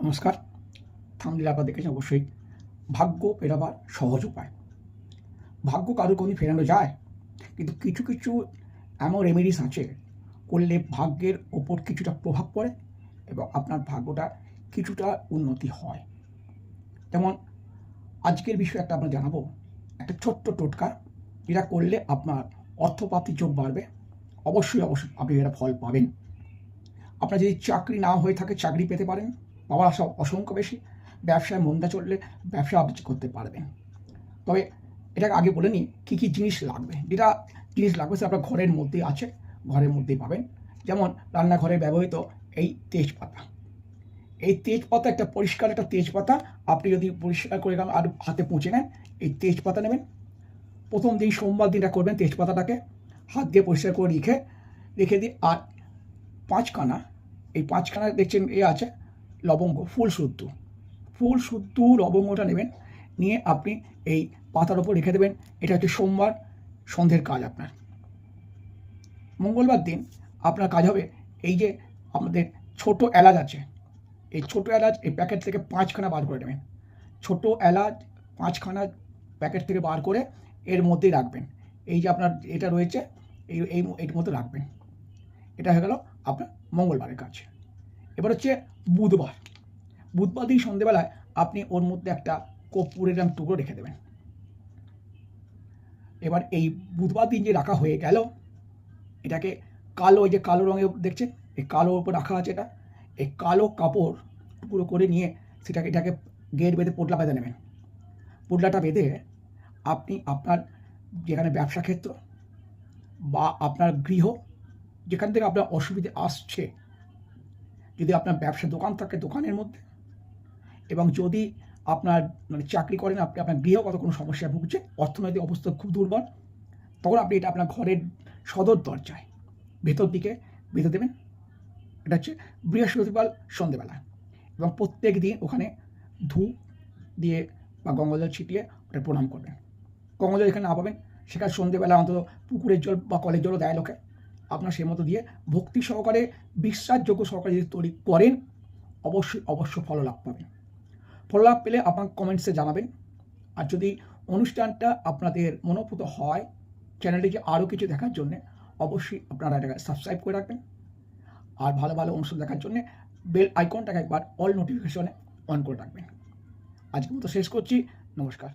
নমস্কার। থাম্বনেইলে আপনারা দেখেছেন অবশ্যই ভাগ্য ফেরাবার সহজ উপায়। ভাগ্য কারোর কোনদিন ফেরানো যায়, কিন্তু কিছু কিছু এমন রেমেডিস আছে করলে ভাগ্যের ওপর কিছুটা প্রভাব পড়ে এবং আপনার ভাগ্যটা কিছুটা উন্নতি হয়। যেমন আজকের বিষয়ে একটা আপনার জানাবো, একটা ছোট্ট টোটকা যেটা করলে আপনার অর্থপ্রাপ্তির যোগ বাড়বে। অবশ্যই আপনি এটা ফল পাবেন। আপনার যদি চাকরি না হয়ে থাকে চাকরি পেতে পারেন, পাওয়ার আশা অসংখ্য বেশি। ব্যবসায় মন্দা চললে ব্যবসা আপনি করতে পারবেন। তবে এটাকে আগে বলে নিই কী কী জিনিস লাগবে। যেটা জিনিস লাগবে সেটা আপনার ঘরের মধ্যেই আছে, ঘরের মধ্যেই পাবেন। যেমন রান্নাঘরে ব্যবহৃত এই তেজপাতা। এই তেজপাতা একটা পরিষ্কার একটা তেজপাতা আপনি যদি পরিষ্কার করে আর হাতে পুঁছে নেন, এই তেজপাতা নেবেন। প্রথম দিন সোমবার দিনটা করবেন, তেজপাতাটাকে হাত দিয়ে পরিষ্কার করে রেখে দিয়ে আর পাঁচখানা, এই পাঁচখানা দেখছেন আছে লবঙ্গ, ফুল শুদ্ধ লবঙ্গটা নেবেন, নিয়ে আপনি এই পাতার ওপর রেখে দেবেন। এটা হচ্ছে সোমবার সন্ধ্যের কাজ আপনার। মঙ্গলবার দিন আপনার কাজ হবে এই যে আমাদের ছোট এলাচ আছে, এই ছোট এলাচ এই প্যাকেট থেকে পাঁচখানা বার করে নেবেন। ছোট এলাচ পাঁচখানা প্যাকেট থেকে বার করে এর মধ্যেই রাখবেন। এই যে আপনার এটা রয়েছে এর মধ্যে রাখবেন। এটা হয়ে গেল আপনার মঙ্গলবারের কাজ। এবার হচ্ছে বুধবার দিন সন্ধ্যেবেলায় আপনি ওর মধ্যে একটা কর্পূরের টুকরো রেখে দেবেন। এবার এই বুধবার দিন যে রাখা হয়ে গেল, এটাকে কালো, এই যে কালো রঙের দেখছেন এই কালো ওপর রাখা আছে, এই কালো কাপড় টুকরো করে নিয়ে এটাকে গেট বেঁধে পোটলা বেঁধে নেবেন। পোটলাটা বেঁধে আপনি আপনার যেখানে ব্যবসা ক্ষেত্র বা আপনার গৃহ, যেখান থেকে আপনার অসুবিধে আসছে, যদি আপনার ব্যবসা দোকান থাকে দোকানের মধ্যে, এবং যদি আপনার চাকরি করেন, আপনি আপনার গৃহগত কোনো সমস্যায় ভুগছে, অর্থনৈতিক অবস্থা খুব দুর্বল, তখন আপনি এটা আপনার ঘরের সদর দরজায় ভেতর দিকে বেঁধে দেবেন। এটা হচ্ছে বৃহস্পতিবার সন্ধ্যেবেলা, এবং প্রত্যেক দিন ওখানে ধূপ দিয়ে বা গঙ্গাজল ছিটিয়ে ওটা প্রণাম করবেন। গঙ্গাজল এখানে না পাবেন, সেখানে সন্ধ্যেবেলা অন্তত পুকুরের জল বা কলের জলও দেয় লোকে। আপনার সেই মতো দিয়ে ভক্তি সহকারে, বিশ্বাসযোগ্য সহকারে যদি তৈরি করেন, অবশ্যই ফললাভ পাবেন। ফললাভ পেলে আপনার কমেন্টসে জানাবেন। আর যদি অনুষ্ঠানটা আপনাদের মনোপুত হয়, চ্যানেলটিকে আরও কিছু দেখার জন্য অবশ্যই আপনারা এটাকে সাবস্ক্রাইব করে রাখবেন। আর ভালো ভালো অনুষ্ঠান দেখার জন্য বেল আইকনটাকে একবার অল নোটিফিকেশনে অন করে রাখবেন। আজকের মতো শেষ করছি। নমস্কার।